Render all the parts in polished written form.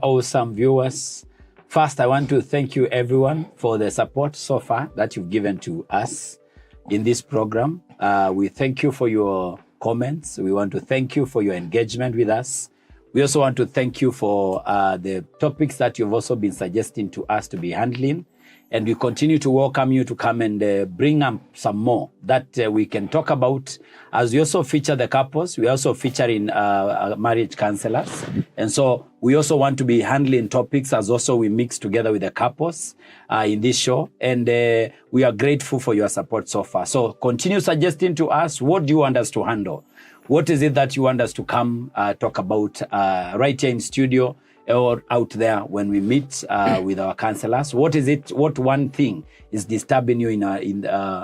Awesome viewers. First, I want to thank you everyone for the support so far that you've given to us in this program. We thank you for your comments. We want to thank you for your engagement with us. We also want to thank you for the topics that you've also been suggesting to us to be handling. And we continue to welcome you to come and bring up some more that we can talk about. As we also feature the couples, we also featuring marriage counselors. And so we also want to be handling topics as also we mix together with the couples in this show. And we are grateful for your support so far. So continue suggesting to us, what do you want us to handle? What is it that you want us to come talk about right here in studio or out there when we meet with our counselors? What is it? What one thing is disturbing you in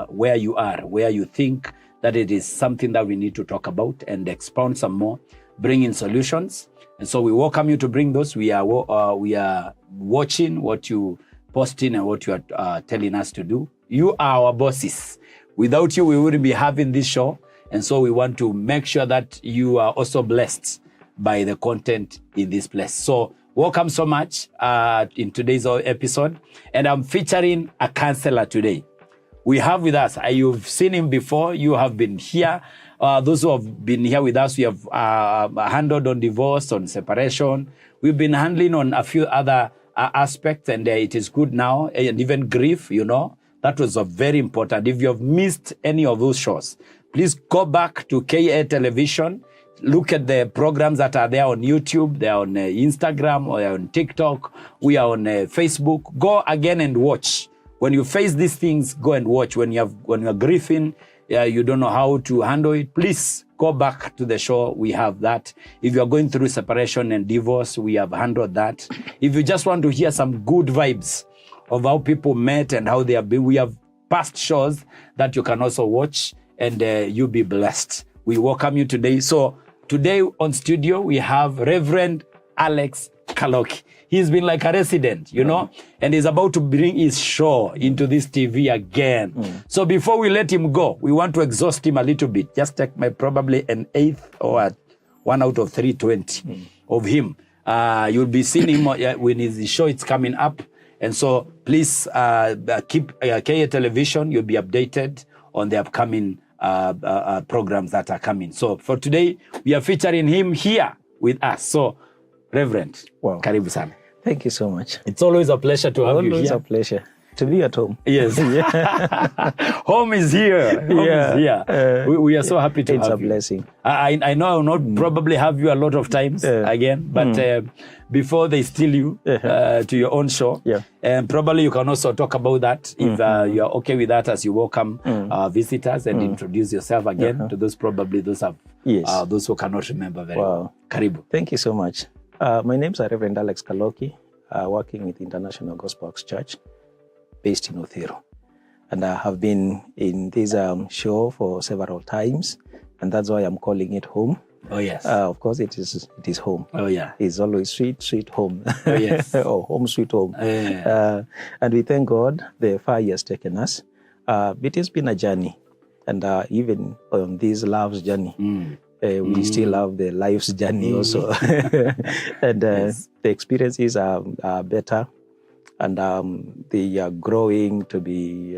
where you are, where you think that it is something that we need to talk about and expound some more, bring in solutions. And so we welcome you to bring those. We are watching what you posting and what you are telling us to do. You are our bosses. Without you, we wouldn't be having this show. And so we want to make sure that you are also blessed by the content in this place. So welcome so much in today's episode. And I'm featuring a counselor today. We have with us, you've seen him before, you have been here. Those who have been here with us, we have handled on divorce, on separation. We've been handling on a few other aspects, and it is good now. And even grief, that was very important. If you have missed any of those shows, please go back to KA Television. Look at the programs that are there on YouTube. They're on Instagram, or on TikTok. We are on Facebook. Go again and watch. When you face these things, go and watch. When you're grieving, you don't know how to handle it, please go back to the show. We have that. If you're going through separation and divorce, we have handled that. If you just want to hear some good vibes of how people met and how they have been, we have past shows that you can also watch, and you'll be blessed. We welcome you today. So today on studio, we have Reverend Alex Kaloki. He's been like a resident, and he's about to bring his show into this TV again. So before we let him go, we want to exhaust him a little bit. Just take probably an eighth or 1 out of 320 of him. You'll be seeing him when his show is coming up. And so please keep KA Television. You'll be updated on the upcoming programs that are coming. So for today, we are featuring him here with us. So Reverend, karibu sana. Thank you so much. It's always a pleasure to have you here. Always a pleasure to be at home. Yes. Home is here. Home is here. We are so happy to have you. It's a blessing. I know I will not probably have you a lot of times again, but before they steal you to your own show, and probably you can also talk about that if you are okay with that, as you welcome our visitors and introduce yourself again to those those who cannot remember very well. Karibu. Thank you so much. My name is Reverend Alex Kaloki, working with International Gospel Acts Church, based in Uthiru. And I have been in this show for several times, and that's why I'm calling it home. Oh, yes. Of course, it is home. Oh, yeah. It's always sweet home. Oh, yes. Home, sweet home. And we thank God the far He has taken us. It has been a journey. And even on this love's journey, we still have the life's journey also. And the experiences are better, and they are growing to be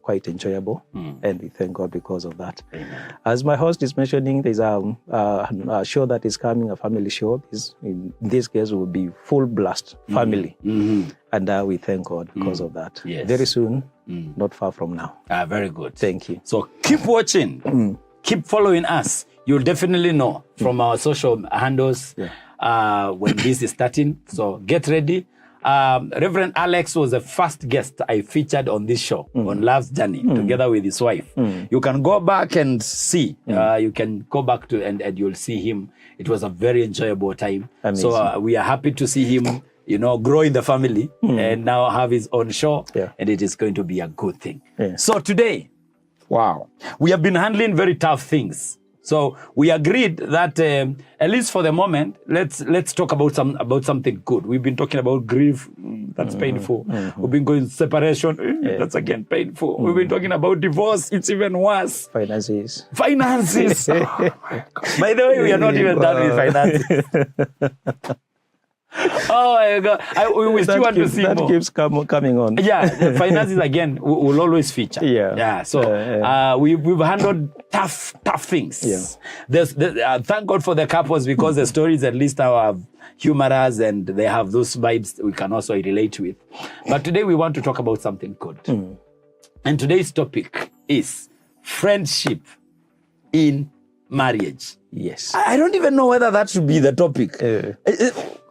quite enjoyable. And we thank God because of that. Amen. As my host is mentioning, there's a show that is coming, a family show. In this case, will be full blast family. And we thank God because of that. Yes. Very soon, not far from now. Very good. Thank you. So keep watching. Keep following us. You'll definitely know from our social handles when this is starting. So get ready. Reverend Alex was the first guest I featured on this show, on Love's Journey, together with his wife. You can go back and see. You can go back to and you'll see him. It was a very enjoyable time. Amazing. So we are happy to see him, grow in the family and now have his own show. And it is going to be a good thing. So today, we have been handling very tough things. So we agreed that at least for the moment, let's talk about something good. We've been talking about grief, that's painful. We've been going separation, that's again painful. We've been talking about divorce, it's even worse. Finances. Oh, my God. By the way, we are not even done with finances. Oh my God. We still want to see that more. keeps coming on. Yeah, the finances again will always feature. Yeah. So we've handled tough things. Yeah. Thank God for the couples, because the stories at least are humorous and they have those vibes we can also relate with. But today we want to talk about something good. And today's topic is friendship in marriage. Yes. I don't even know whether that should be the topic.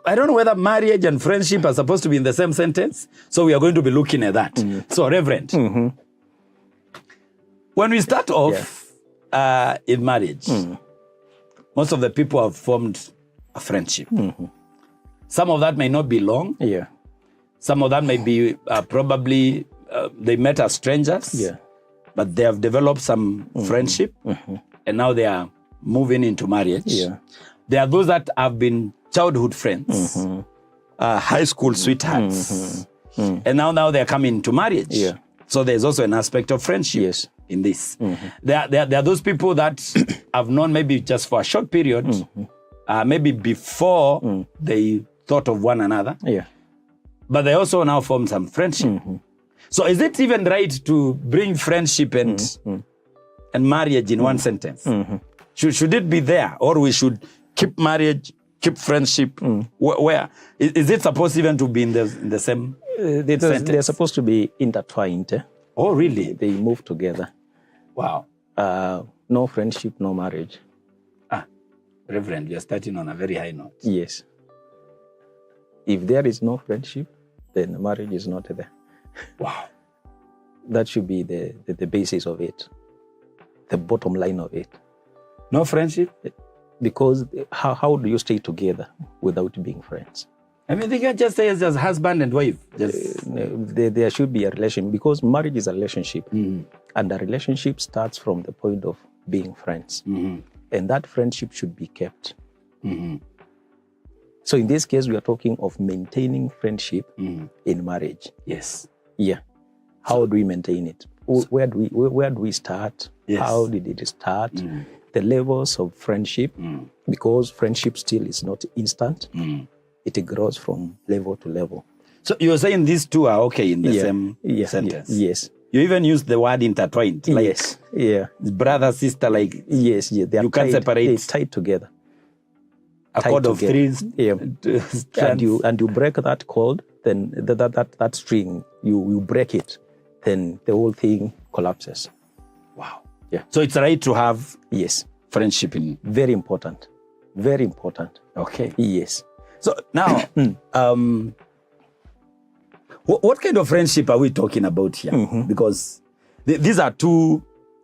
I don't know whether marriage and friendship are supposed to be in the same sentence. So we are going to be looking at that. So, Reverend, when we start off in marriage, most of the people have formed a friendship. Some of that may not be long. Yeah. Some of that may be probably they met as strangers. Yeah. But they have developed some friendship. And now they are moving into marriage. Yeah. There are those that have been childhood friends, high school sweethearts, and now they're coming to marriage. Yeah. So there's also an aspect of friendship in this. There are those people that have known maybe just for a short period, maybe before they thought of one another. Yeah. But they also now form some friendship. So is it even right to bring friendship and marriage in one sentence? Should it be there, or we should keep marriage, keep friendship? Where is it supposed even to be in the same sentence? They're supposed to be intertwined. Oh, really? They move together. Wow. No friendship, no marriage. Reverend, you're starting on a very high note. Yes. If there is no friendship, then marriage is not there. Wow. That should be the basis of it, the bottom line of it. No friendship? Because how do you stay together without being friends? I mean, they can just say it's just husband and wife. There should be a relation, because marriage is a relationship. And a relationship starts from the point of being friends. And that friendship should be kept. So in this case, we are talking of maintaining friendship in marriage. Yes. Yeah. How do we maintain it? Where do we start? Yes. How did it start? The levels of friendship, because friendship still is not instant. It grows from level to level. So you're saying these two are okay in the same sentence? Yes. You even use the word intertwined. Like yes. Yeah. Brother, sister, like. Yes. Yeah. They are you can't separate. They're tied together. A cord of three. Yeah. And you break that cord, then that string, you break it, then the whole thing collapses. Wow. Yeah. So it's right to have friendship in. Very important. Very important. Okay. Yes. So now, what kind of friendship are we talking about here? Because these are two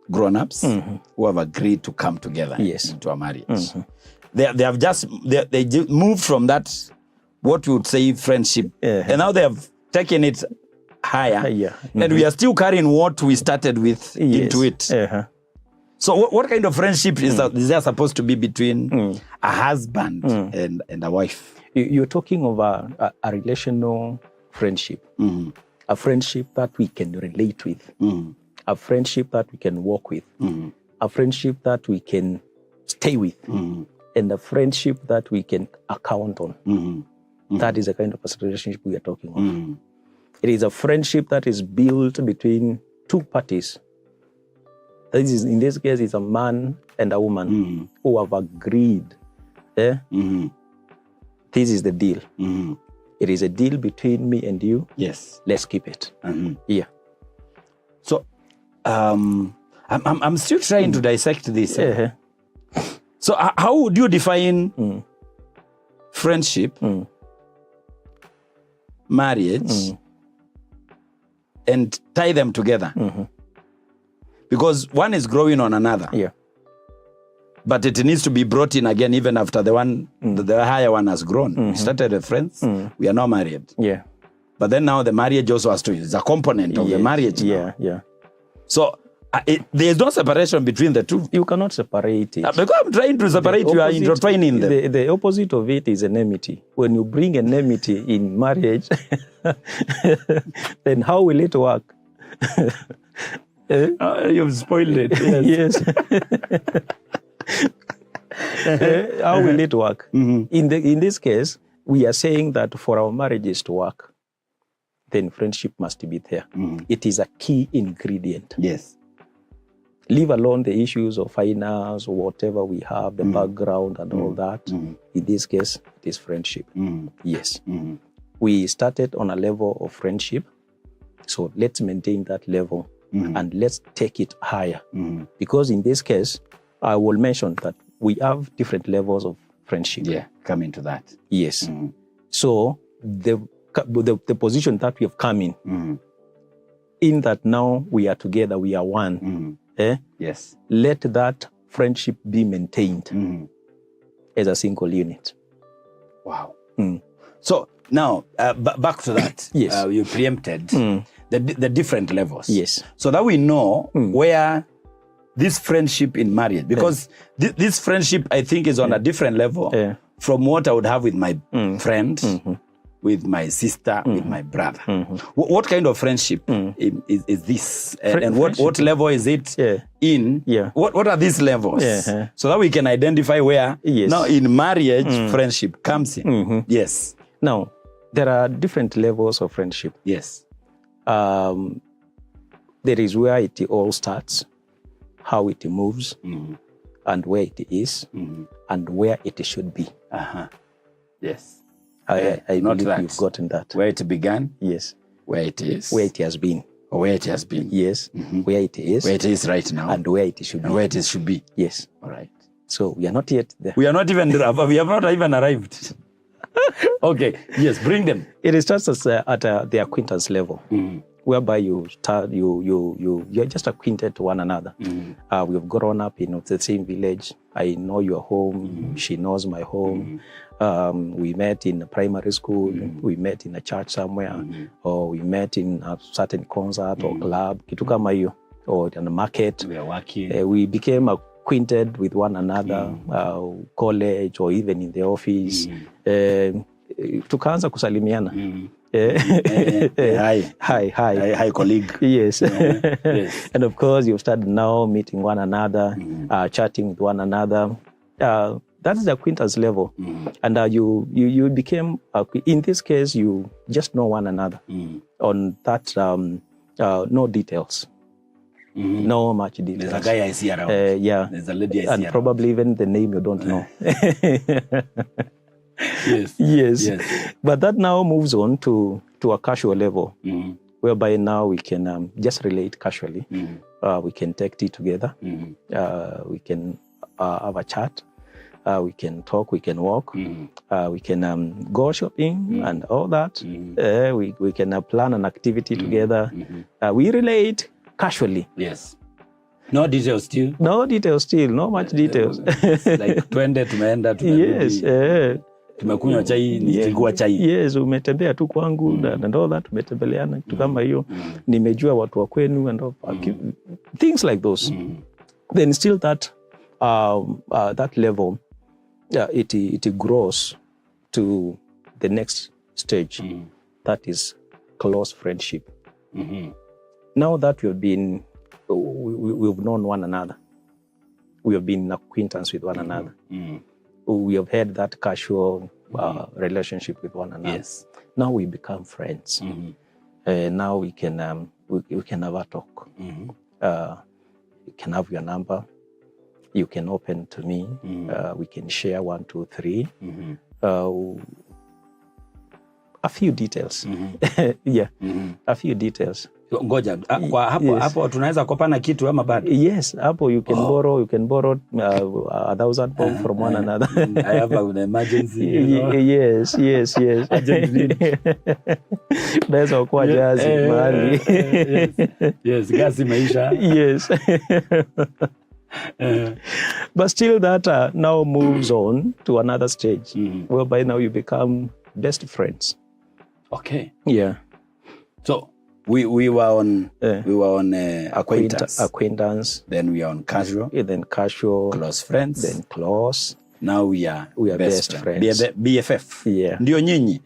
grown-ups who have agreed to come together into a marriage. They have just moved from that, what we would say, friendship, and now they have taken it higher. And we are still carrying what we started with into it. So what kind of friendship is there supposed to be between a husband and a wife? You're talking of a relational friendship, a friendship that we can relate with, a friendship that we can walk with, a friendship that we can stay with, and a friendship that we can account on. That is the kind of a relationship we are talking of. It is a friendship that is built between two parties. In this case, it's a man and a woman who have agreed. This is the deal. It is a deal between me and you. Yes. Let's keep it. Yeah. So, I'm still trying to dissect this. So, how would you define friendship, marriage, and tie them together? Because one is growing on another. Yeah. But it needs to be brought in again, even after the one, the higher one has grown. We started as friends. We are now married. Yeah. But then now the marriage also has to is a component of the marriage. Yeah. Now. So there is no separation between the two. You cannot separate it. Because I'm trying to separate, you are intertwining them. The opposite of it is enmity. When you bring enmity in marriage, then how will it work? You've spoiled it. Yes. How will it work? In this case, we are saying that for our marriages to work, then friendship must be there. It is a key ingredient. Yes. Leave alone the issues of finance or whatever we have, the background and all that. In this case, it is friendship. Yes. We started on a level of friendship. So let's maintain that level and let's take it higher. Because in this case, I will mention that we have different levels of friendship. Yeah, come into that. Yes. So the position that we have come in that now we are together, we are one. Yes. Let that friendship be maintained as a single unit. Wow. So now, back to that. Yes. You preempted the different levels. Yes. So that we know where this friendship in marriage, because this friendship, I think, is on a different level from what I would have with my friend, with my sister, with my brother. What kind of friendship is this? And what level is it in? What are these levels? So that we can identify where now in marriage friendship comes in. Yes. Now, there are different levels of friendship. Yes. There is where it all starts, how it moves, and where it is, and where it should be. Yes. I not believe that. you've gotten that. Where it began, Yes. where it is, Where it has been. or where it has been, Yes. Where it is. where it is right now, And where it should be. and where it should be. Yes. All right. So we are not yet there. We have not even arrived. Okay. Yes. Bring them. It starts as, at the acquaintance level, whereby you're just acquainted to one another. We've grown up in the same village. I know your home. She knows my home. We met in primary school. We met in a church somewhere, or we met in a certain concert or club, kitu kama hiyo, or in the market. We are working. We became acquainted with one another, college or even in the office. Tukaanza kusalimiana. Hi, colleague. Yes. Yes. And of course, you've started now meeting one another, chatting with one another. That's the acquaintance level. And you became, in this case, you just know one another. On that, no details. No much details. There's a guy I see around. Yeah. There's a lady I see And around. probably even the name you don't know. Yes. Yes. Yes. But that now moves on to a casual level, whereby now we can just relate casually. We can take tea together. We can have a chat. We can talk. We can walk. We can go shopping and all that. We can plan an activity together. We relate casually. Yes. No details still. No details still. No much details. Like twende tumeenda Yes. tumekunywa chai nikikuwa chai. Yes, umetembea tu kwangu and all that, umetembeleana kitu kama hiyo. Nimejua watu wa kwenu and all, things like those. Then still that that level, it grows to the next stage. That is close friendship. Now that we've known one another, we have been in acquaintance with one another. We have had that casual relationship with one another. Yes. Now we become friends. Now we can have a talk. You can have your number. You can open to me. We can share 1, 2, 3. A few details. Yeah. A few details. Ngoja, kwa hapo tunaweza kopana kitu ama bado? Yes, hapo you can borrow 1,000 bob from one another. I have an emergency. Yes. Urgent need. Unaweza kuwa jazi mahali. Yes, gasi maisha. Yes. But still that now moves on to another stage, whereby now you become best friends. Okay. Yeah. So we were on acquaintance. Then we are on casual. Then casual. Close friends. Then close. Now we are best friends. BFF. Yeah. Ndio nyinyi.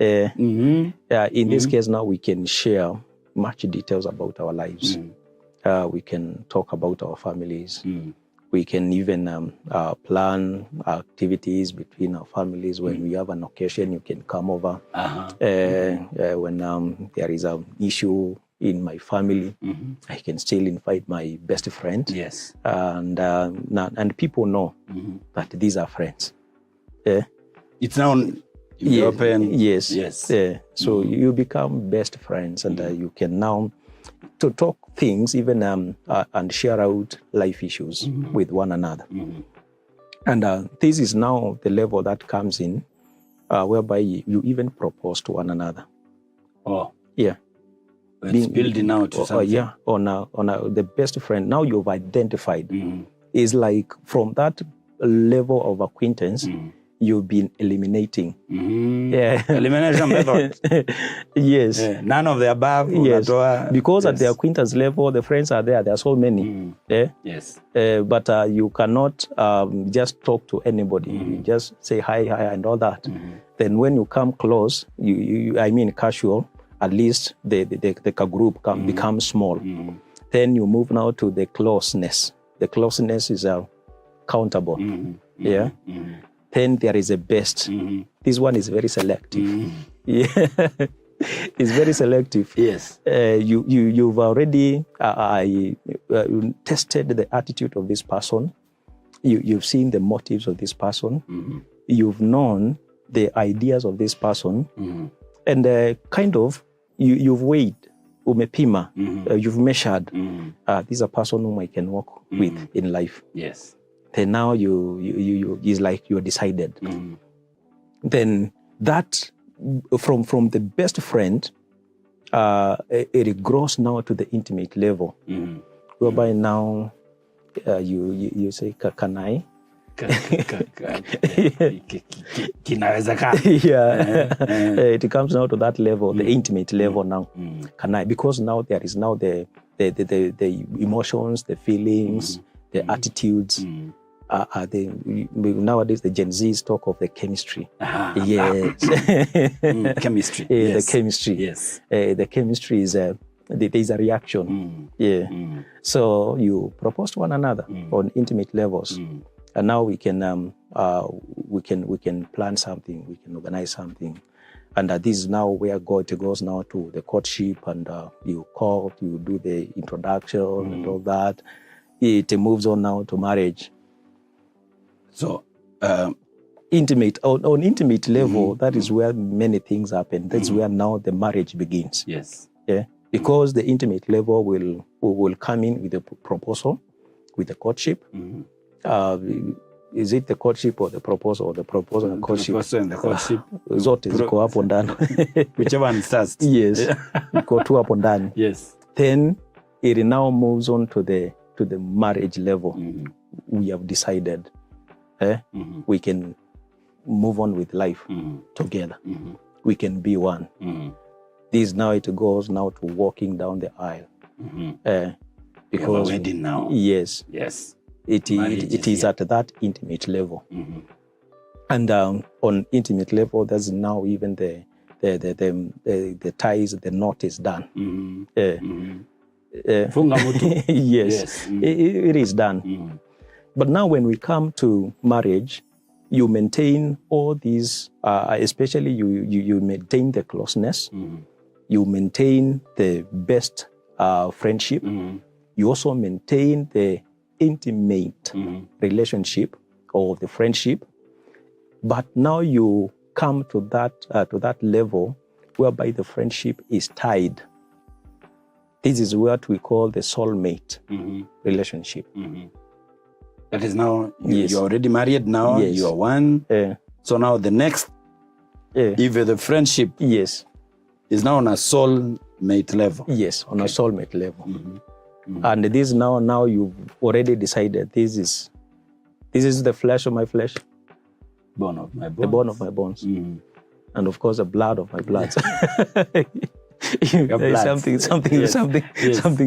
In this case now we can share much details about our lives. We can talk about our families. We can even plan activities between our families. When we have an occasion, you can come over. When there is an issue in my family, I can still invite my best friend. Yes. And people know that these are friends. It's now open. Yes. Yes. So you become best friends, and you can now to talk things even and share out life issues with one another. And this is now the level that comes in whereby you even propose to one another. Oh. Yeah. It's building out to something. Yeah, on the best friend. Now you've identified. Is like from that level of acquaintance, you've been eliminating. Yeah. Elimination method. Yes. Yeah. None of the above. Yes. Because at the acquaintance level, the friends are there. There are so many. Yeah. Yes. But you cannot just talk to anybody. You just say hi, and all that. Then when you come close, I mean casual, at least the group becomes small. Then you move now to the closeness. The closeness is countable. Yeah. Then there is a best. This one is very selective. Yeah. It's very selective. Yes. You've already tested the attitude of this person. You've seen the motives of this person. You've known the ideas of this person. And kind of, you've weighed, umepima, you've measured. This is a person whom I can work with in life. Yes. Then now you is like you're decided. Then that from the best friend, it grows now to the intimate level, whereby now you say, can I? It comes now to that level, the intimate level now. Can I? Because now there is now the emotions, the feelings, the attitudes. Nowadays the Gen Zs talk of the chemistry. Yes. Chemistry. The chemistry. Yes. The chemistry is there is a reaction. So you propose to one another on intimate levels. And now we can plan something, we can organize something, and this is now where it goes now to the courtship, and you court, you do the introduction and all that. It moves on now to marriage. So intimate on intimate level, that is where many things happen. That's where now the marriage begins. Yes. Yeah, because the intimate level will come in with the proposal, with the courtship. Is it the courtship or the proposal, or the proposal and courtship? The proposal and the courtship. Zote ziko hapo ndani. Whichever one starts. Yes. Iko tu hapo ndani. Yes. Then it now moves on to the marriage level. We have decided we can move on with life together. We can be one. This now it goes now to walking down the aisle. Because wedding now. Yes. Yes. It is at that intimate level. And on intimate level, there's now even the ties, the knot is done. Yes. It is done. But now when we come to marriage, you maintain all these, especially you maintain the closeness, you maintain the best friendship, you also maintain the intimate relationship or the friendship, but now you come to that level whereby the friendship is tied. This is what we call the soulmate relationship. That is now you're already married now. Yes. You are one. So now the next, if the friendship is now on a soulmate level. Yes, on a soulmate level. And this now you've already decided this is the flesh of my flesh, bone of my bones. The bone of my bones, and of course the blood of my blood. Something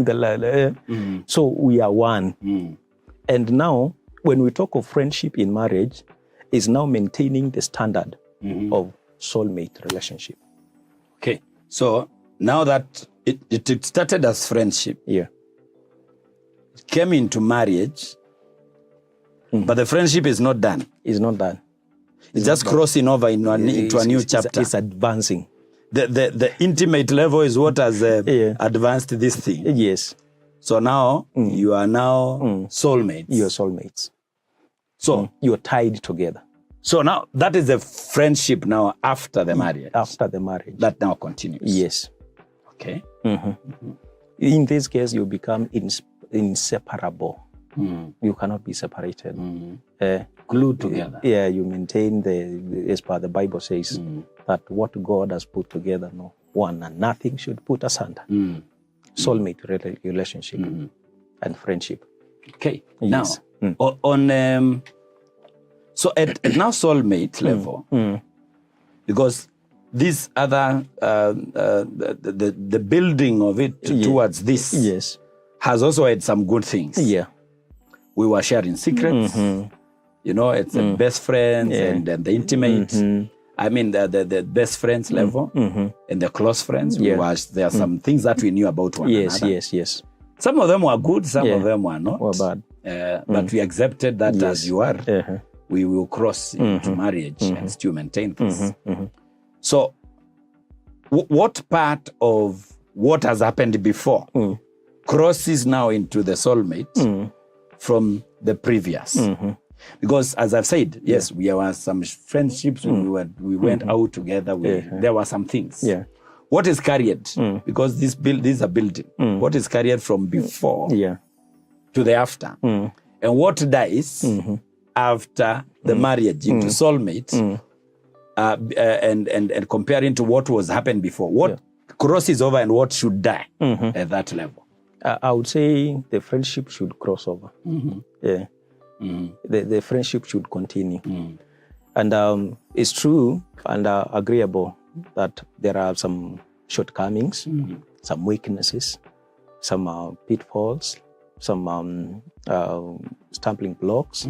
that so we are one. And now when we talk of friendship in marriage, is now maintaining the standard of soulmate relationship. Okay, so now that it started as friendship, it came into marriage, But the friendship is not done. It's not done. It's just crossing over into a new chapter. It's advancing. The intimate level is what has advanced this thing. Yes. So now you are now soulmates. You're soulmates. So you're tied together. So now that is the friendship now after the marriage. After the marriage. That now continues. Yes. Okay. In this case, you become inseparable. You cannot be separated. Glued together. You maintain as per the Bible says, that what God has put together, no one and nothing should put asunder. Soulmate relationship and friendship. Okay. Yes. Now, so at now soulmate level, because this other, the building of it towards this has also had some good things. Yeah. We were sharing secrets. You know, it's the best friends and then the intimate. I mean, the best friends level and the close friends. There are some things that we knew about one another. Yes. Some of them were good, some of them were not. Or bad. But we accepted that as you are. We will cross into marriage and still maintain this. So, what part of what has happened before crosses now into the soulmate from the previous? Because as I've said, yes, we were some friendships. We went out together. There were some things. What is carried? Because these are building. What is carried from before to the after, and what dies after the marriage into soulmate, and comparing to what was happened before. What crosses over and what should die at that level? I would say the friendship should cross over. The friendship should continue. And it's true and agreeable that there are some shortcomings, some weaknesses, some pitfalls, some stumbling blocks.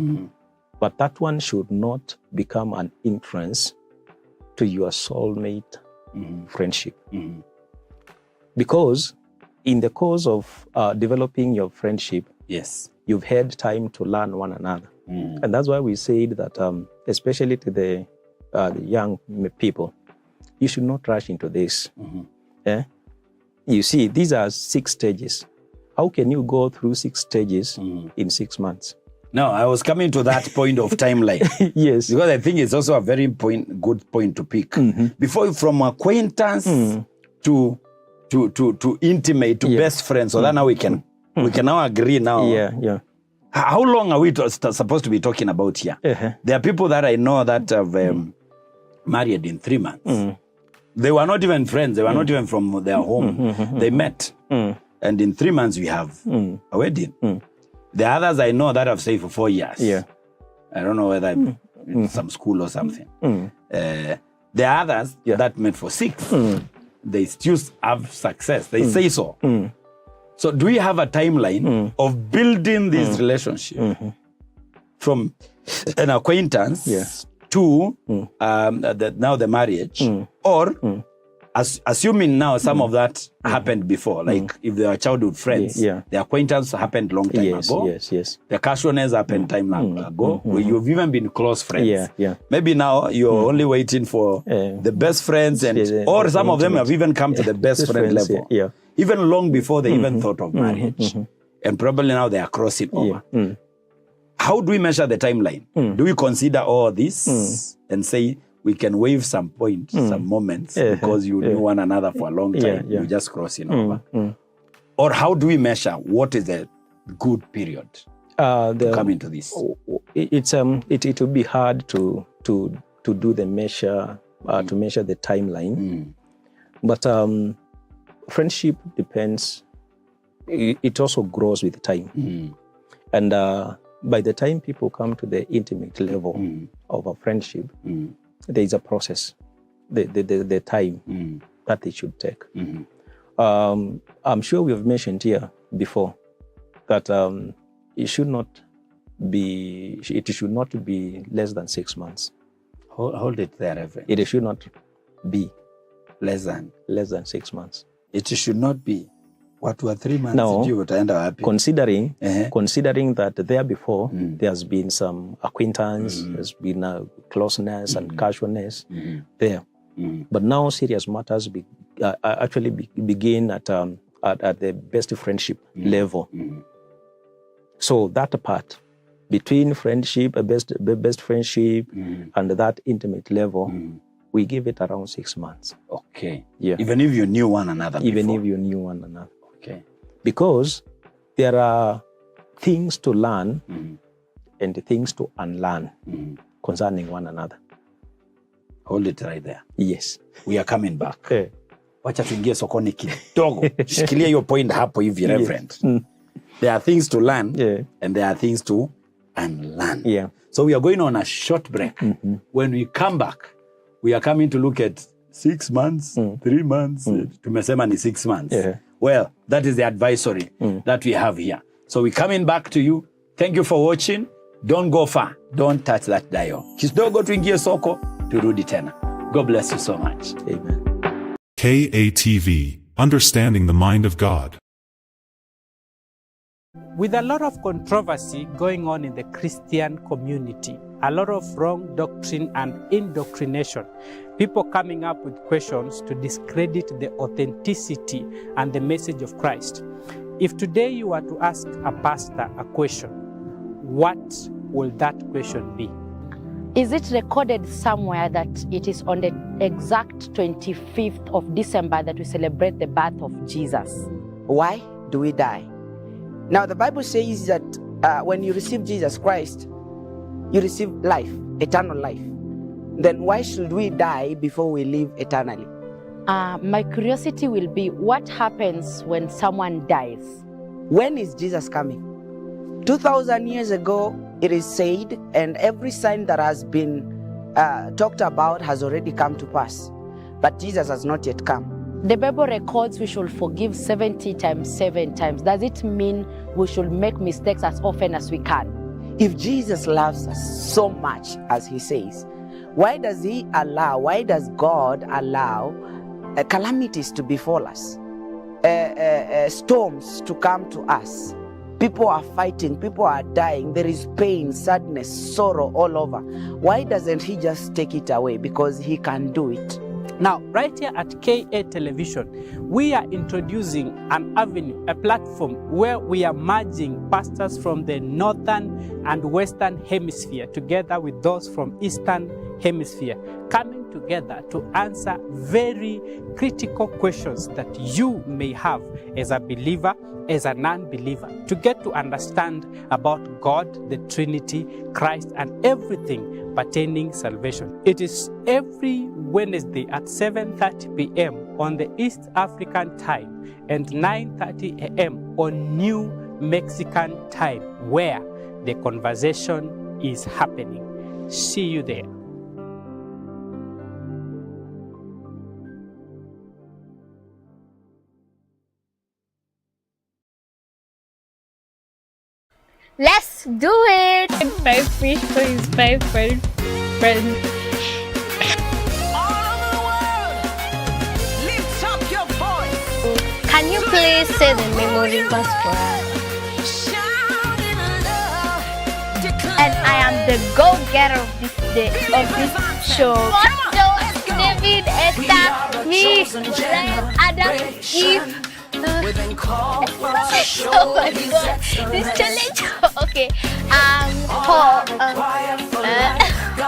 But that one should not become an hindrance to your soulmate friendship. Because in the course of developing your friendship, you've had time to learn one another. And that's why we said that, especially to the young people, you should not rush into this. You see, these are 6 stages. How can you go through 6 stages in 6 months? No, I was coming to that point of timeline. Yes. Because I think it's also a very good point to pick. Before, from acquaintance to intimate, to best friends, so that now we can now agree now. How long are we supposed to be talking about here? There are people that I know that have married in 3 months. They were not even friends. They were not even from their home. They met. And in 3 months, we have a wedding. The others I know that have stayed for 4 years. I don't know whether in some school or something. The others that met for 6, they still have success. They say so. So do we have a timeline of building this relationship from an acquaintance to now the marriage? Or assuming now some of that happened before, like if they are childhood friends, the acquaintance happened long time ago. The casualness happened time ago. You've even been close friends. Maybe now you're only waiting for the best friends, or some of them have even come to the best friend level. Even long before they even thought of marriage. And probably now they are crossing over. How do we measure the timeline? Do we consider all this and say we can waive some points, some moments, because you knew one another for a long time, you're just crossing over? Or how do we measure what is a good period to come into this? It would be hard to do the measure, to measure the timeline. But friendship depends, it also grows with time. And by the time people come to the intimate level of a friendship, there is a process, the time that they should take. I'm sure we have mentioned here before that it should not be less than 6 months. Hold it there, Reverend. It should not be less than 6 months. It should not be watu wa 3 months Now, sijui utaenda wapi. Considering that there before there's been some acquaintance, there's been a closeness and casualness there. But now serious matters actually begin at the best friendship level. So that part between friendship, best friendship, and that intimate level, we give it around 6 months. Okay. Yeah. Even if you knew one another Even before. if you knew one another. Okay. Because there are things to learn and things to unlearn concerning one another. Hold it right there. Yes. We are coming back. Okay. Wacha tuingie sokoni kidogo. Shikilia hiyo point hapo hivi, Reverend. There are things to learn and there are things to unlearn. Yeah. So we are going on a short break. When we come back, we are coming to look at 6 months, 3 months. Tumesema ni 6 months. Yeah. Well, that is the advisory that we have here. So we're coming back to you. Thank you for watching. Don't go far. Don't touch that dial. Kidogo tuingie soko, turudi tena. God bless you so much. Amen. KATV, understanding the mind of God. With a lot of controversy going on in the Christian community, a lot of wrong doctrine and indoctrination, people coming up with questions to discredit the authenticity and the message of Christ. If today you were to ask a pastor a question, what will that question be? Is it recorded somewhere that it is on the exact 25th of December that we celebrate the birth of Jesus? Why do we die? Now, the Bible says that when you receive Jesus Christ, you receive life, eternal life. Then why should we die before we live eternally? My curiosity will be, what happens when someone dies? When is Jesus coming? 2,000 years ago, it is said, and every sign that has been talked about has already come to pass. But Jesus has not yet come. The Bible records we should forgive 70 times, 7 times. Does it mean we should make mistakes as often as we can? If Jesus loves us so much as he says, why does God allow calamities to befall us? Storms to come to us. People are fighting, people are dying, there is pain, sadness, sorrow all over. Why doesn't he just take it away? Because he can do it. Now, right here at KA Television, we are introducing an avenue, a platform where we are merging pastors from the northern and western hemisphere together with those from eastern hemisphere, coming together to answer very critical questions that you may have as a believer, as a non-believer, to get to understand about God, the Trinity, Christ, and everything pertaining salvation. It is every Wednesday at 7:30 p.m. on the East African time and 9:30 a.m. on New Mexican time, where the conversation is happening. See you there. Let's do it! 5 fish for his 5 friends. Can you please say the memory verse for us? And I am the go-getter of this day, of this show. David, Esther, me, Adam, Eve. Oh my God, this challenge. Okay.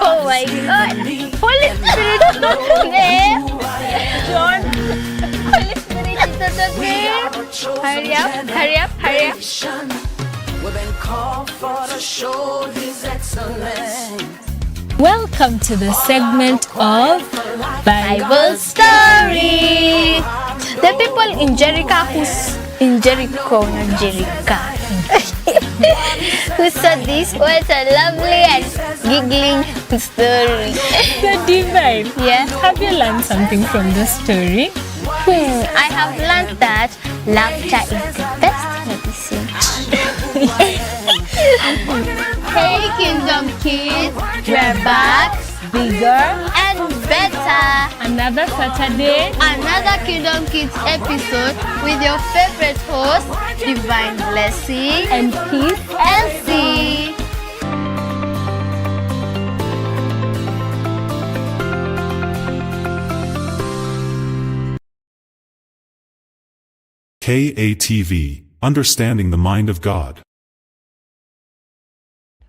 Oh my God. Holy Spirit is not there. John. Holy Spirit is not there. Hurry up, hurry up, hurry up. We've been called for to show His excellence. Welcome to the segment of Bible Story. The people in Jericho who saw this was a lovely and giggling story. So divine. Yeah. Have you learned something from the story? I have learned that laughter is the best medicine. Hey Kingdom Kids, we're back, bigger and better. Another Saturday, another Kingdom Kids episode. episode with your favorite host, Divine Blessing And peace. Elsie. KATV, Understanding the Mind of God.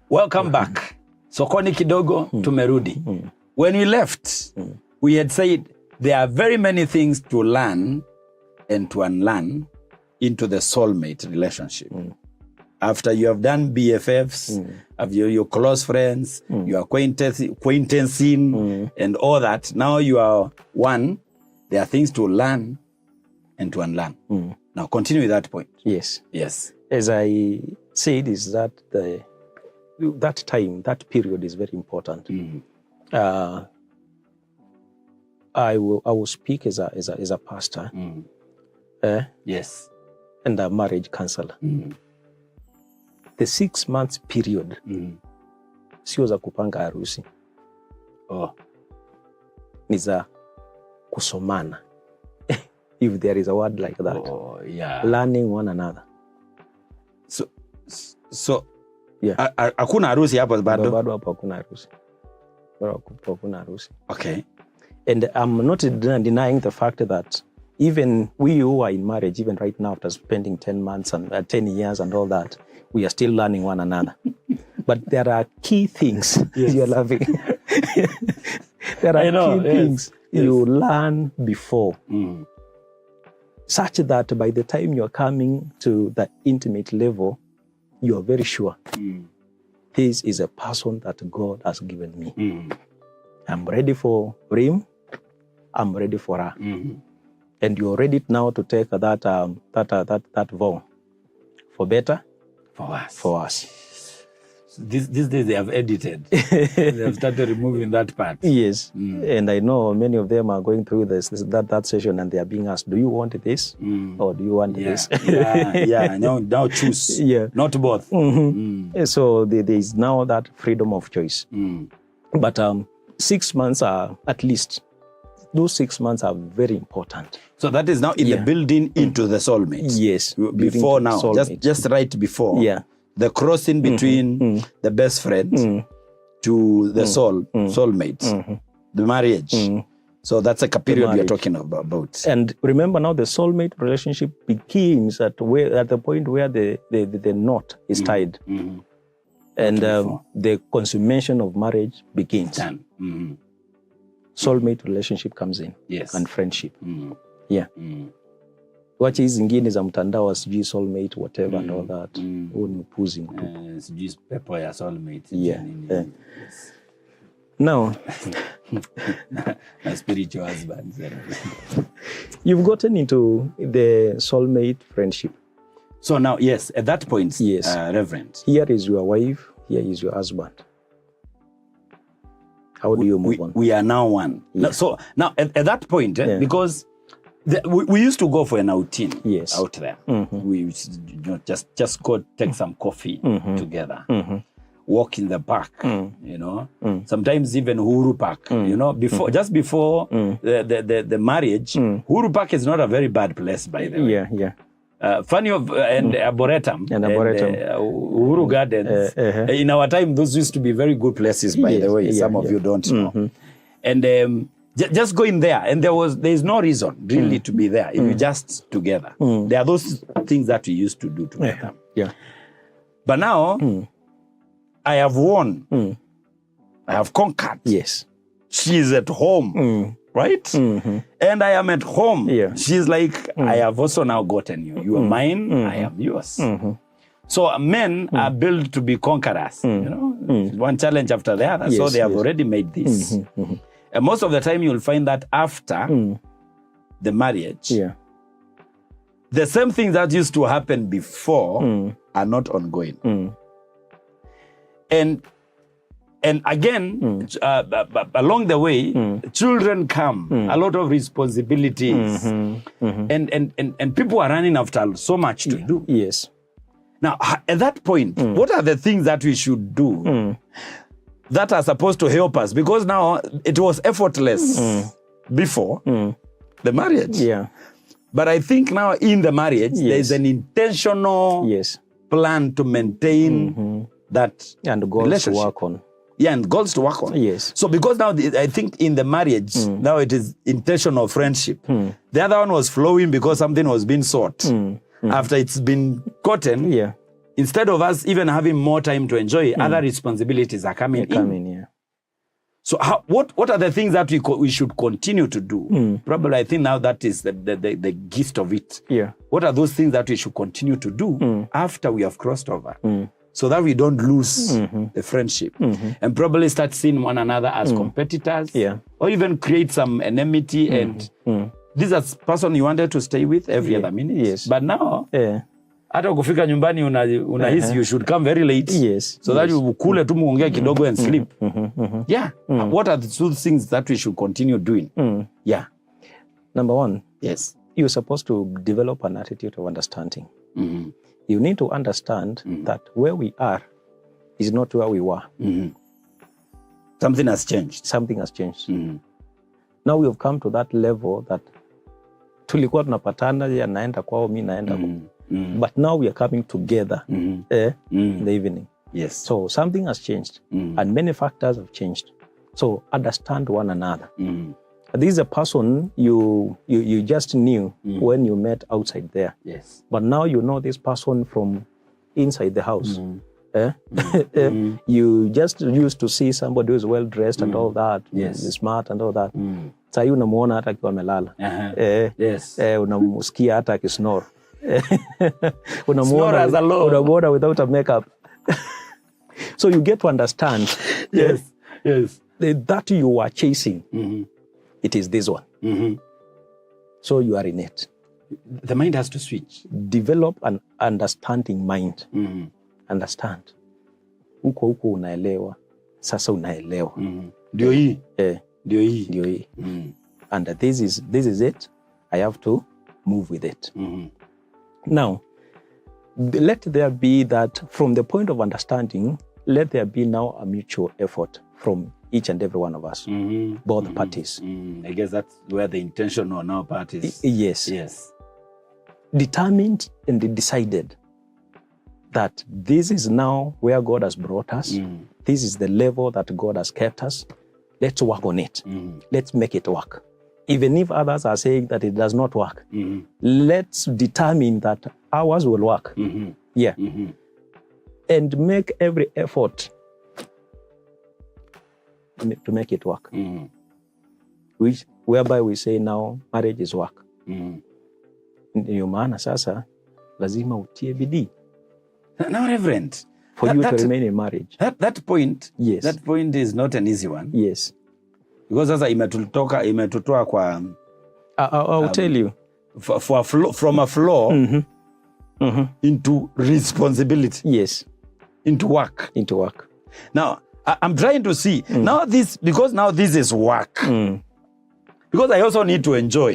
Welcome back. Sokoni kidogo tumerudi. When we left, we had said there are very many things to learn and to unlearn into the soulmate relationship. After you have done BFFs, have your close friends, your acquaintancing, and all that, now you are one. There are things to learn and to unlearn. Now continue with that point. Yes. Yes. As I said, is that that time, that period is very important. I will speak as a pastor, Yes. and a marriage counselor. The 6 months period, sio za kupanga harusi, Oh. ni za kusomana. If there is a word like that. Oh, yeah. Learning one another. So Yeah. hakuna harusi hapo bado? Bado hapo hakuna harusi. Bado hapo hakuna harusi. Okay. And I'm not denying the fact that even we who are in marriage, even right now, after spending 10 months and 10 years and all that, we are still learning one another. But there are key things. Yes. You're laughing. There are key things you learn before, such that by the time you're coming to the intimate level, you are very sure this is a person that God has given me. I'm ready for him. I'm ready for her. And you're ready now to take that vow for better, For us. for us. These days they have edited. They have started removing that part. Yes. And I know many of them are going through that session, and they are being asked, do you want this or do you want this? Yeah. Now choose. Yeah. Not both. So there is now that freedom of choice. But 6 months are, at least, those 6 months are very important. So that is now in the building into the soulmates. Yes. Before now, soulmate. just right before. Yeah. The crossing between the best friends to the soulmates, the marriage. So that's like a period we are talking about. And remember now, the soulmate relationship begins at the point where the knot is tied. And the consummation of marriage begins. Soulmate relationship comes in. Yes. And friendship. Yeah. Wacha hizi zingine za mtandao sijui soulmate whatever and all that. Huo ni upuzi mtupu. Sijui pepo ya soulmate. Yeah. Now, a spiritual husband. you've gotten into the soulmate friendship. So now, yes, at that point, Yes. Reverend. Here is your wife, here is your husband. How do you move on? We are now one. Yeah. So now at that point, because we used to go for an outing out there. We used to, just go take some coffee together, walk in the park, sometimes even Uhuru Park, just before the marriage. Uhuru Park is not a very bad place, by the way. Yeah. Funny and Arboretum and Uhuru Gardens. In our time, those used to be very good places, by the way. Some of you don't know. And just go in there, and there is no reason really to be there if you just together. There are those things that we used to do together. Yeah. But now, I have won. I have conquered. Yes. She's at home. Right? And I am at home. Yeah. She's like, I have also now gotten you. You are mine, I am yours. So men are built to be conquerors. One challenge after the other. So they have already made this. And most of the time you'll find that after the marriage, the same things that used to happen before are not ongoing. And again, along the way, children come, a lot of responsibilities, and people are running after so much to do. Yes. Now, at that point, what are the things that we should do that are supposed to help us? Because now it was effortless before the marriage. Yeah. But I think now in the marriage, there's an intentional plan to maintain that and goals to work on. Yeah, and goals to work on. Yes. So because now I think in the marriage, now it is intentional friendship. The other one was flowing because something was being sought. After it's been gotten, instead of us even having more time to enjoy, other responsibilities are coming in. So what are the things that we should continue to do? Probably I think now that is the gist of it. Yeah. What are those things that we should continue to do after we have crossed over? So that we don't lose the friendship and probably start seeing one another as competitors or even create some enmity and this is a person you wanted to stay with every other minute. Yes. But now, hata ukifika nyumbani unahisi you should come very late so that you kule tu muongea kidogo and sleep. What are the two things that we should continue doing? Number one, you're supposed to develop an attitude of understanding. You need to understand that where we are is not where we were. Something has changed. Something has changed. Now we have come to that level that tulikuwa tunapatana, ya naenda kwao, mimi naenda but now we are coming together in the evening. Yes. So something has changed and many factors have changed. So understand one another. This is a person you just knew when you met outside there. Yes. But now you know this person from inside the house. You just used to see somebody who is well dressed and all that, smart and all that. Sasa unamuona hata akiwa amelala. Unamsikia hata akisnore. Unamuona without a makeup. So you get to understand. That you are chasing. It is this one. So you are in it. The mind has to switch. Develop an understanding mind. Understand. Huko unaelewa. Sasa unaelewa. Ndio hii. Ndio hii. And this is it. I have to move with it. Now, let there be that from the point of understanding, let there be now a mutual effort from each and every one of us, both parties. I guess that's where the intention on our parties. Yes. Determined and decided that this is now where God has brought us. This is the level that God has kept us. Let's work on it. Let's make it work. Even if others are saying that it does not work, let's determine that ours will work. And make every effort to make it work. Whereby we say now marriage is work. Ndio maana sasa lazima utie bidii. Now, Reverend, for you to remain in marriage. That point is not an easy one. Yes. Because sasa imetutoa kwa I'll tell you. From a flaw into responsibility. Yes. Into work. Now, I'm trying to see now because now this is work. Because I also need to enjoy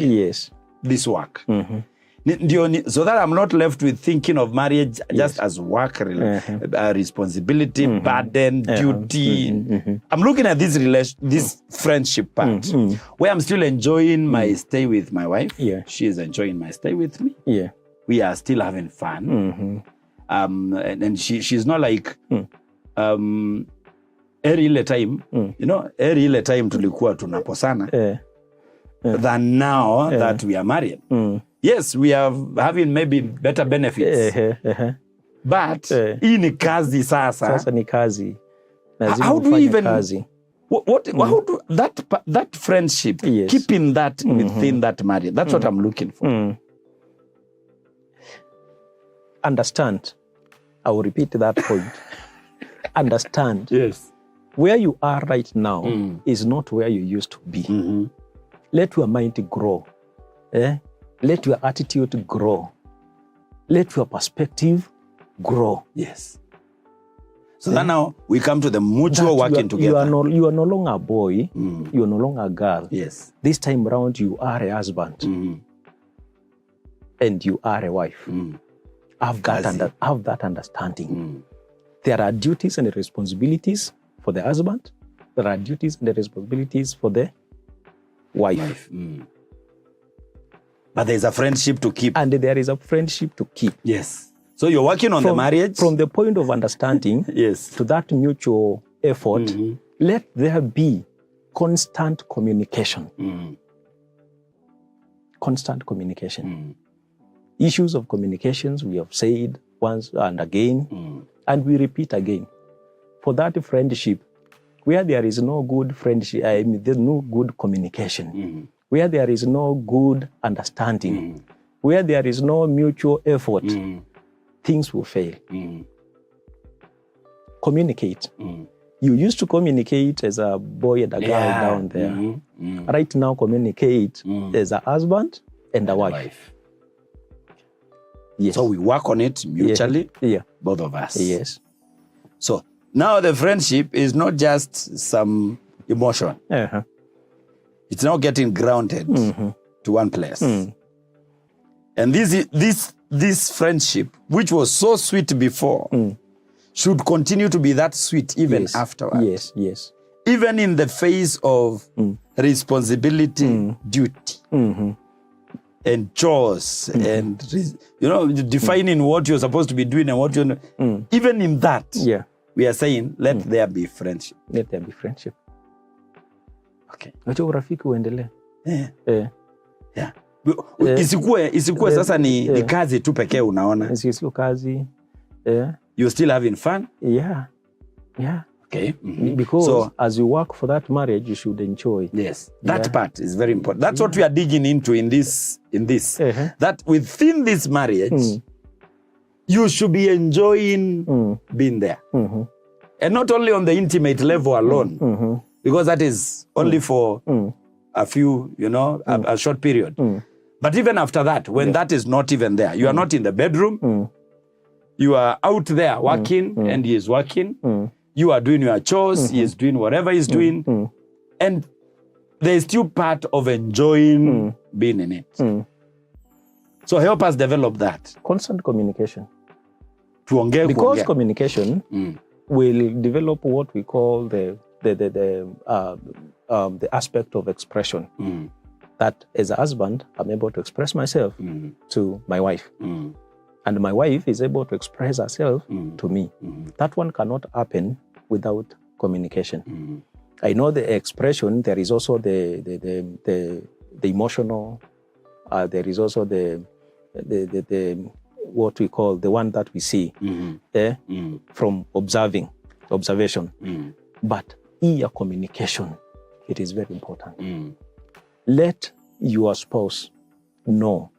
this work. So that I'm not left with thinking of marriage just as work, responsibility, burden, duty. I'm looking at this friendship part where I'm still enjoying my stay with my wife. She is enjoying my stay with me. We are still having fun. And she's not like every ile time, every ile time tulikuwa tunaposana than now that we are married. Yes, we are having maybe better benefits. But hii ni kazi sasa. Sasa ni kazi. How do we even how do that friendship keeping that within that marriage? That's what I'm looking for. Understand. I will repeat that point. Understand. Yes. Where you are right now is not where you used to be. Let your mind grow. Let your attitude grow. Let your perspective grow. Yes. So that now we come to the mutual working together. You are no longer a boy. You are no longer a girl. Yes. This time around, you are a husband. And you are a wife. Have that understanding. There are duties and responsibilities for the husband. There are duties and responsibilities for the wife. But there's a friendship to keep. And there is a friendship to keep. Yes. So you're working on the marriage? From the point of understanding yes. to that mutual effort, let there be constant communication. Constant communication. Issues of communications, we have said once and again, and we repeat again. For that friendship, where there is no good friendship, there's no good communication. Where there is no good understanding, where there is no mutual effort, things will fail. Communicate. You used to communicate as a boy and a girl down there. Right now, communicate as a husband and a wife. Yes. So we work on it mutually, both of us. Yes. So now the friendship is not just some emotion. It's now getting grounded to one place. And this friendship, which was so sweet before, should continue to be that sweet even afterwards. Yes, yes. Even in the face of responsibility, duty, and chores, and defining what you're supposed to be doing and what you're not. Even in that, we are saying, let there be friendship. Let there be friendship. Okay. Wacha urafiki uendelee. Isikuwe sasa ni kazi tu pekee unaona. Sio kazi. You're still having fun? Yeah. Okay. Because as you work for that marriage, you should enjoy. Yes. That part is very important. That's what we are digging into in this. That within this marriage, you should be enjoying being there. And not only on the intimate level alone, because that is only for a few, a short period. But even after that, when that is not even there, you are not in the bedroom, you are out there working and he is working. You are doing your chores, he is doing whatever he's doing. And there is still part of enjoying being in it. So help us develop that. Constant communication. Because communication will develop what we call the aspect of expression. That as a husband, I'm able to express myself to my wife. And my wife is able to express herself to me. That one cannot happen without communication. I know the expression, there is also the emotional, there is also the what we call the one that we see from observation. But ear communication, it is very important. Let your spouse know,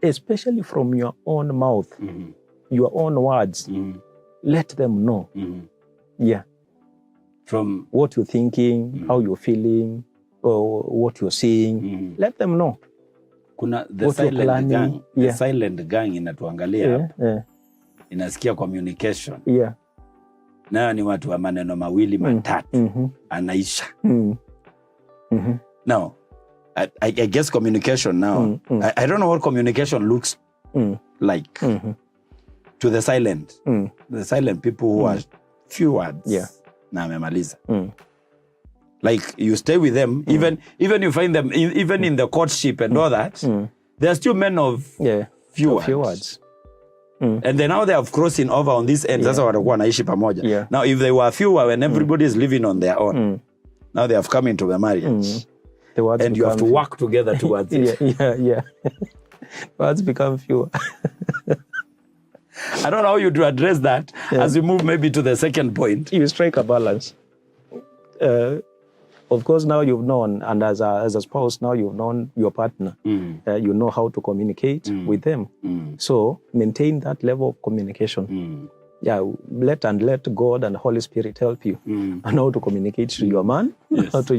especially from your own mouth, your own words, let them know. From what you're thinking, how you're feeling, or what you're seeing, let them know. Kuna the silent gang, the silent gang inatuangalia hapa. Inasikia communication. Nayo ni watu wa maneno mawili matatu. Anaisha. Now, I guess communication now, I don't know what communication looks like to the silent. The silent people who are few words. Na amemaliza. Like you stay with them, even you find them, even in the courtship and all that, they're still men of few words. And then now they have crossing over on this end. Sasa watakuwa wanaishi pamoja. Now if they were fewer when everybody is living on their own, now they have come into the marriage. And you have to work together towards it. Words become fewer. I don't know how you to address that as we move maybe to the second point. You strike a balance. Of course, now you've known, and as a spouse, now you've known your partner. You know how to communicate with them. So maintain that level of communication. Let God and Holy Spirit help you and how to communicate to your man, to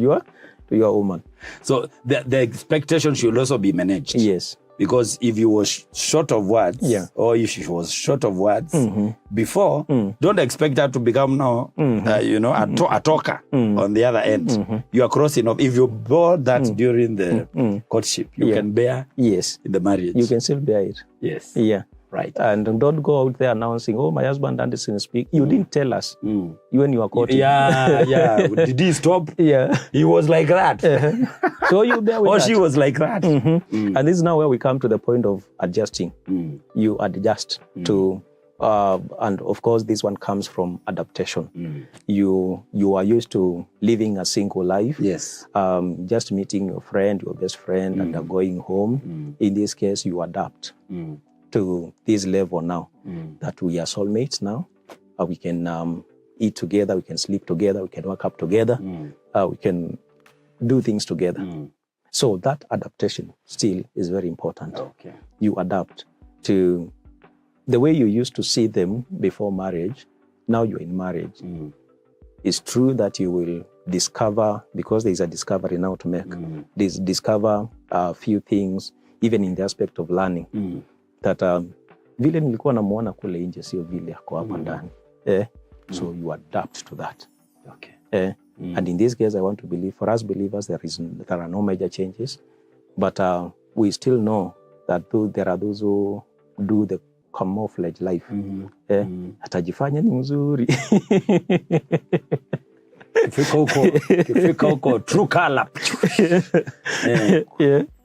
your woman. So the expectation should also be managed. Yes. Because if you were short of words, or if she was short of words before, don't expect her to become now, a talker on the other end. You are crossing off. If you bore that during the courtship, you can bear in the marriage. You can still bear it. Yes. Yeah. Right. And don't go out there announcing, oh, my husband doesn't speak. You didn't tell us when you were courting. Yeah. Did he stop? Yeah. He was like that. So you bear with Or that. she was like that. And this is now where we come to the point of adjusting. You adjust to, and of course, this one comes from adaptation. You are used to living a single life. Yes. Just meeting your friend, your best friend, and going home. In this case, you adapt to this level now that we are soulmates now. We can eat together, we can sleep together, we can wake up together, we can do things together. So that adaptation still is very important. Okay. You adapt to the way you used to see them before marriage. Now you're in marriage. It's true that you will discover, because there is a discovery now to make, discover a few things, even in the aspect of learning, that vile nilikuwa namuona kule nje sio vile ako hapa ndani. So you adapt to that. Okay. And in this case, I want to believe, for us believers, there are no major changes, but we still know that there are those who do the camouflage life. Atajifanya ni mzuri. Kifika huko, true color.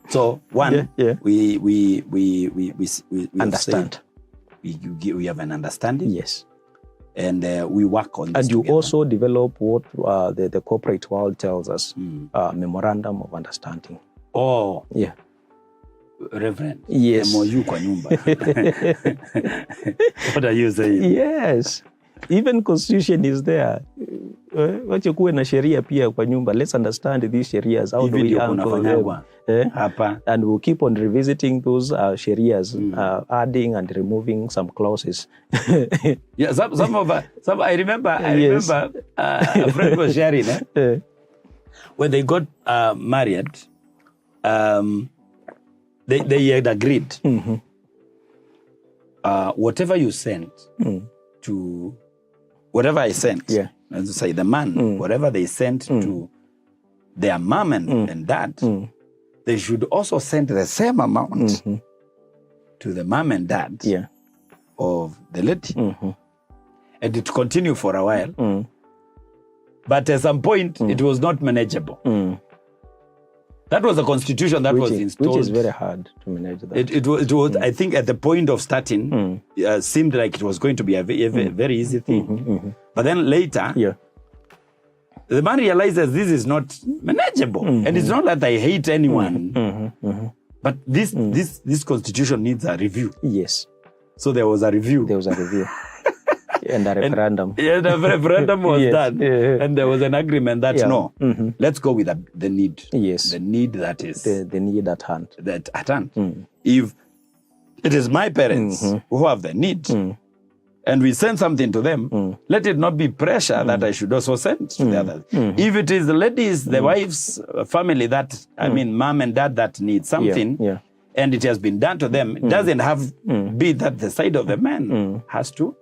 So one, we understand. We have an understanding. Yes. And we work on this And you together. also develop what the corporate world tells us, memorandum of understanding. Oh. Yeah. Reverend. Yes. MOU kwa nyumba. What are you saying? Yes. Even constitution is there. Wache kuwe na sheria pia kwa nyumba. Let's understand these sherias. How do we handle them? Hapa. And we'll keep on revisiting those sherias, adding and removing some clauses. Yeah, some I remember a friend was sharing when they got married, they had agreed whatever you sent to whatever I sent, as to say the man, whatever they sent to their mom and dad, they should also send the same amount to the mom and dad of the lady. And it continued for a while. But at some point, it was not manageable. That was a constitution that was installed. Which is very hard to manage that. It was I think, at the point of starting, seemed like it was going to be a very easy thing. But then later, the man realizes this is not manageable. And it's not that I hate anyone, but this constitution needs a review. Yes. So there was a review. There was a review. And a referendum. And the referendum was done. And there was an agreement that no, let's go with the need. Yes. The need that is. The need at hand. That at hand. If it is my parents who have the need, and we send something to them, let it not be pressure that I should also send to the others. If it is the ladies, the wife's family that, I mean, mom and dad that need something, and it has been done to them, it doesn't have be that the side of the man has to.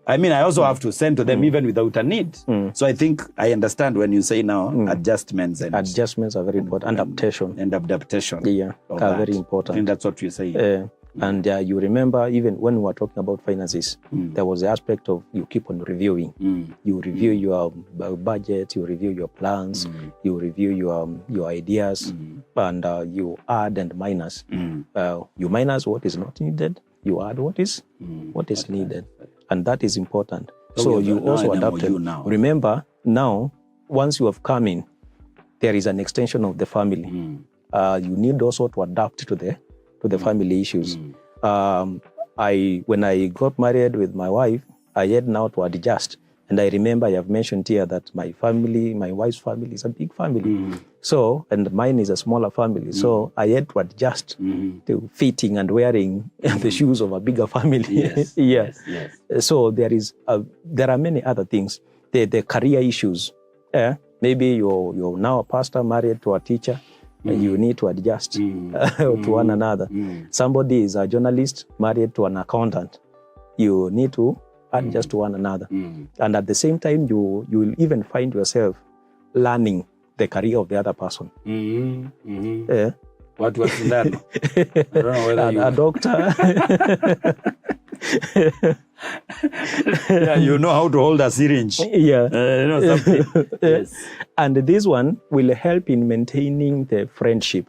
I mean, I also have to send to them even without a need. So I think I understand when you say now adjustments. And adjustments are very important. Adaptation. And adaptation. Yeah, are very important. I think that's what you say. And you remember, even when we were talking about finances, there was the aspect of you keep on reviewing. You review your budget, you review your plans, you review your ideas, and you add and minus. You minus what is not needed, you add what is needed. And that is important. So you also adapted. Remember, now, once you have come in, there is an extension of the family. You need also to adapt to the family issues. When I got married with my wife, I had now to adjust. And I remember I have mentioned here that my wife's family is a big family. So, and mine is a smaller family. So I had to adjust to fitting and wearing the shoes of a bigger family. Yes. So there are many other things. The career issues. Maybe you're now a pastor married to a teacher. You need to adjust to one another. Somebody is a journalist married to an accountant. You need to adjust to one another. And at the same time, you will even find yourself learning the career of the other person. What was sindano? I don't know whether a doctor. Yeah, you know how to hold a syringe. Yeah. You know something. Yes. And this one will help in maintaining the friendship.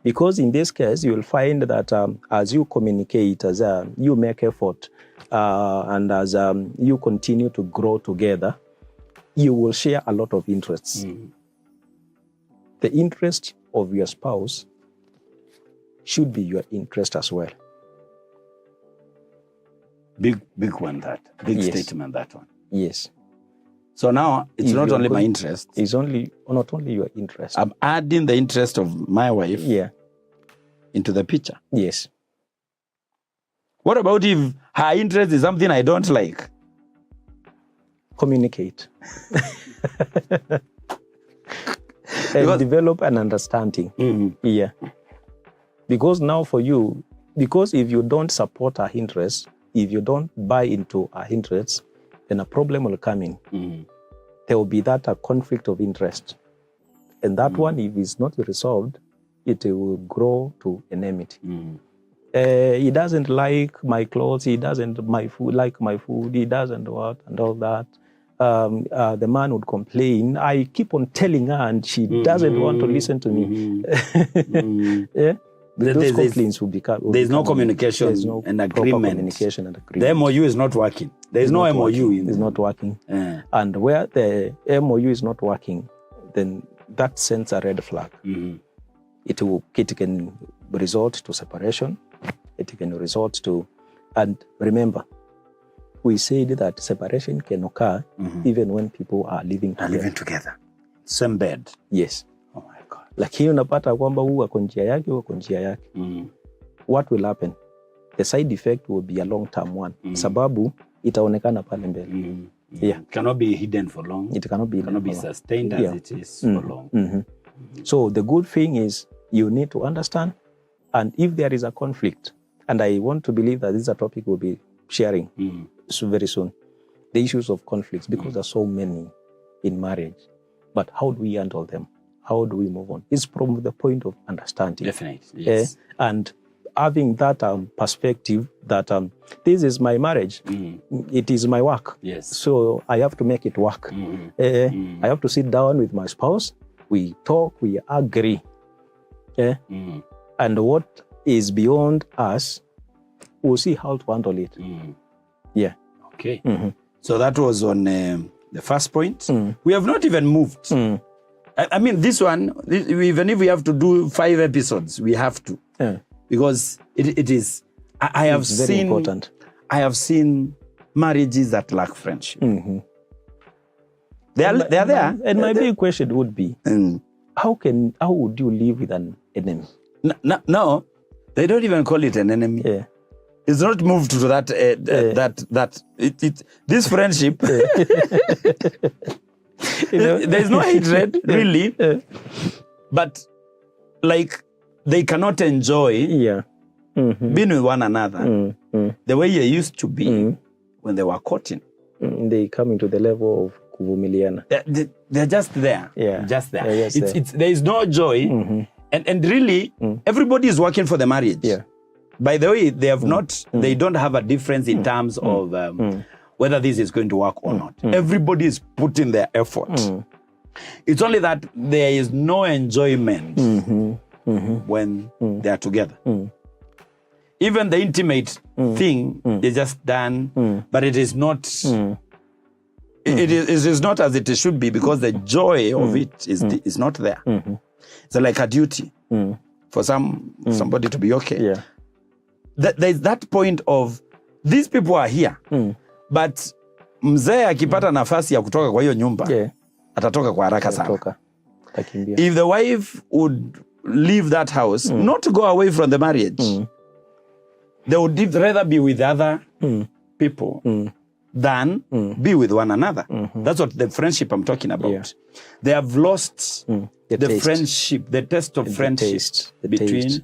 Because in this case, you will find that as you communicate, as you make effort, and as you continue to grow together, you will share a lot of interests. The interest of your spouse should be your interest as well. Big one, that. Big Yes. statement, that one. Yes. So now, it's If not you're only my going- interest. It's not only your interest. I'm adding the interest of my wife Yeah. into the picture. Yes. What about if her interest is something I don't like? Communicate. And Because- develop an understanding. Yeah. Because now for you, because if you don't support her interests, if you don't buy into her interests, then a problem will come in. There will be that a conflict of interest. And that one, if it's not resolved, it will grow to enmity. He doesn't like my clothes, he doesn't like my food, he doesn't what, and all that. The man would complain. I keep on telling her and she doesn't want to listen to me. Yeah? Those complaints will become... There's no communication and proper agreement. communication and The agreement. MOU is not working. There's no not MOU. working. It's not working. And where the MOU is not working, then that sends a red flag. It can result to separation. It can result to... And remember, we said that separation can occur even when people are living together. Same bed. Yes. Oh my God. Lakini unapata kwamba huu ako njia yake, huu ako njia yake. What will happen? The side effect will be a long-term one. Sababu itaonekana pale mbele. Yeah. It cannot be hidden for long. It cannot be, sustained as it is for long. So the good thing is you need to understand, and if there is a conflict, and I want to believe that this is a topic we'll be sharing very soon, the issues of conflicts, because there are so many in marriage. But how do we handle them? How do we move on? It's from the point of understanding. Definitely, yes. And having that perspective that this is my marriage, it is my work. Yes. So I have to make it work. I have to sit down with my spouse, we talk, we agree. And what is beyond us, we'll see how to handle it. Yeah. Okay. So that was on the first point. We have not even moved. I mean, this one, even if we have to do 5 episodes, we have to. Because it is, I have It's very important. I have seen marriages that lack friendship. They are there. And my big question would be, how would you live with an enemy? No, they don't even call it an enemy. Yeah. It's not moved to that, this friendship, there's no hatred, really. But like, they cannot enjoy being with one another the way you used to be when they were courting. They come into the level of kuvumiliana. They're just there. Yeah. Just there. They're just there. There is no joy. And really, everybody is working for the marriage. Yeah. By the way, they have not, they don't have a difference in terms of whether this is going to work or not. Everybody is putting their effort. It's only that there is no enjoyment when they are together. Even the intimate thing is just done, but it is not. It is not as it should be, because the joy of it is not there. It's like a duty for somebody to be okay. Yeah. There's that point of these people are here, but mzee akipata nafasi ya kutoka kwa hiyo nyumba, atatoka kwa haraka sana. If the wife would leave that house, not go away from the marriage, they would rather be with other people than be with one another. That's what the friendship I'm talking about. Yeah. They have lost the friendship, the taste of friendship between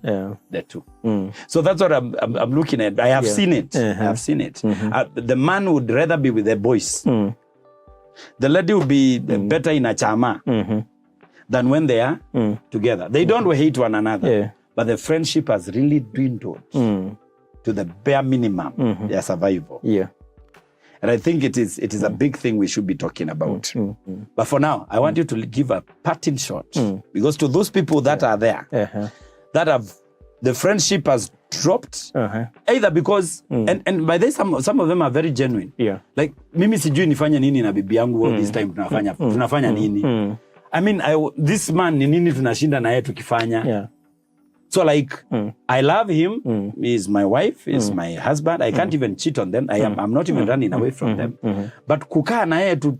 the two. So that's what I'm looking at. I have seen it. I have seen it. The man would rather be with the boys. The lady would be better in a chama than when they are together. They don't hate one another. but the friendship has really dwindled to the bare minimum their survival. Yeah. And I think it is a big thing we should be talking about. But for now, I want you to give a parting shot, because to those people that are there, that have, the friendship has dropped, either because, and by this, some of them are very genuine. Yeah. Like, mimi sijui nifanya nini na bibi yangu all this time tunafanya nini. I mean, this man ni nini tunashinda na yeye tukifanya. Yeah. So like, I love him. He's my wife. He's my husband. I can't even cheat on them. I'm not even running away from them. But kukaa na yeye tu,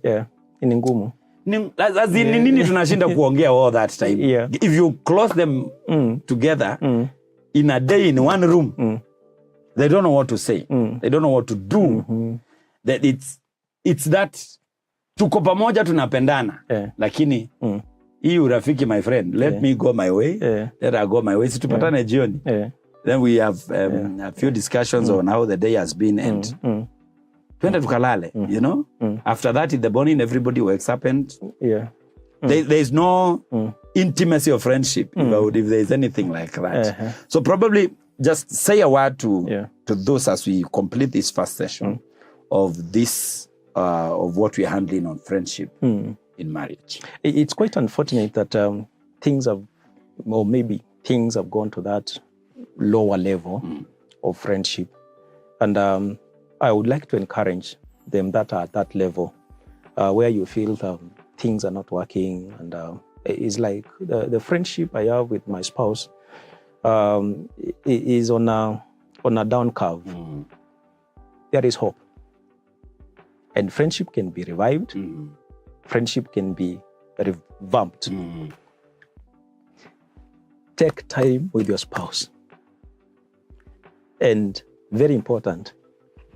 ni ngumu. Nini tunashinda kuongea all that time. Yeah. If you close them together in a day in one room, they don't know what to say. They don't know what to do. That it's that tuko pamoja tunapendana. Lakini hii urafiki, my friend, let me go my way. Let her go my way. Si tupatane jioni. Then we have a few discussions on how the day has been, and twende tukalale, you know? After that, in the morning, everybody wakes up and there's no intimacy of friendship, if there's anything like that. So probably just say a word to those as we complete this first session of this, of what we're handling on friendship in marriage. It's quite unfortunate that things have gone to that lower level of friendship. And I would like to encourage them that are at that level, where you feel things are not working. And it's like the friendship I have with my spouse is on a down curve. There is hope. And friendship can be revived. Friendship can be revamped. Take time with your spouse. And very important,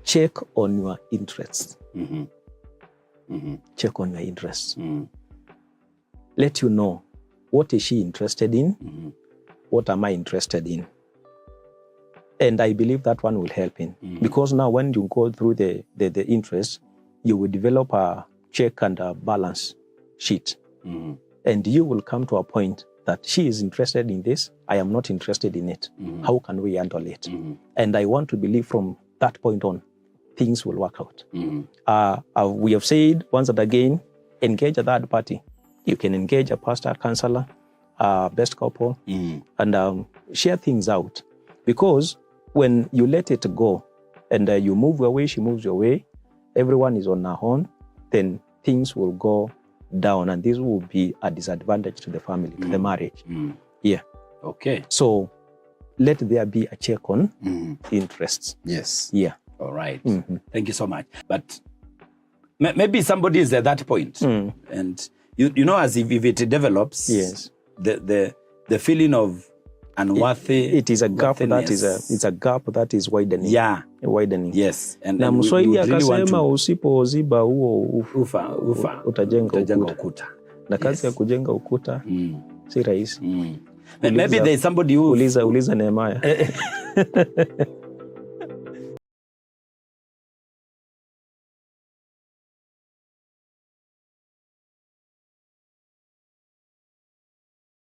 check on your interests. Check on your interests. Let you know, what is she interested in? What am I interested in? And I believe that one will help in. Because now when you go through the interests, you will develop a check and a balance sheet. And you will come to a point that she is interested in this, I am not interested in it. How can we handle it? And I want to believe from that point on, things will work out. We have said once and again, engage a third party. You can engage a pastor, counselor, best couple, and share things out. Because when you let it go and you move your way, she moves your way, everyone is on her own, then things will go down, and this will be a disadvantage to the family, to the marriage. Yeah. Okay. So let there be a check on interests. Yes. Yeah. All right. Thank you so much. But maybe somebody is at that point, and you know, as if it develops, the feeling of unworthy. It is a gap it's a gap that is widening. Yeah. Widening. Yes. And na Mswahili akasema usipoziba huo utajenga ukuta. Na kazi ya kujenga ukuta si rahisi. Maybe there is somebody who uliza Nehemiah.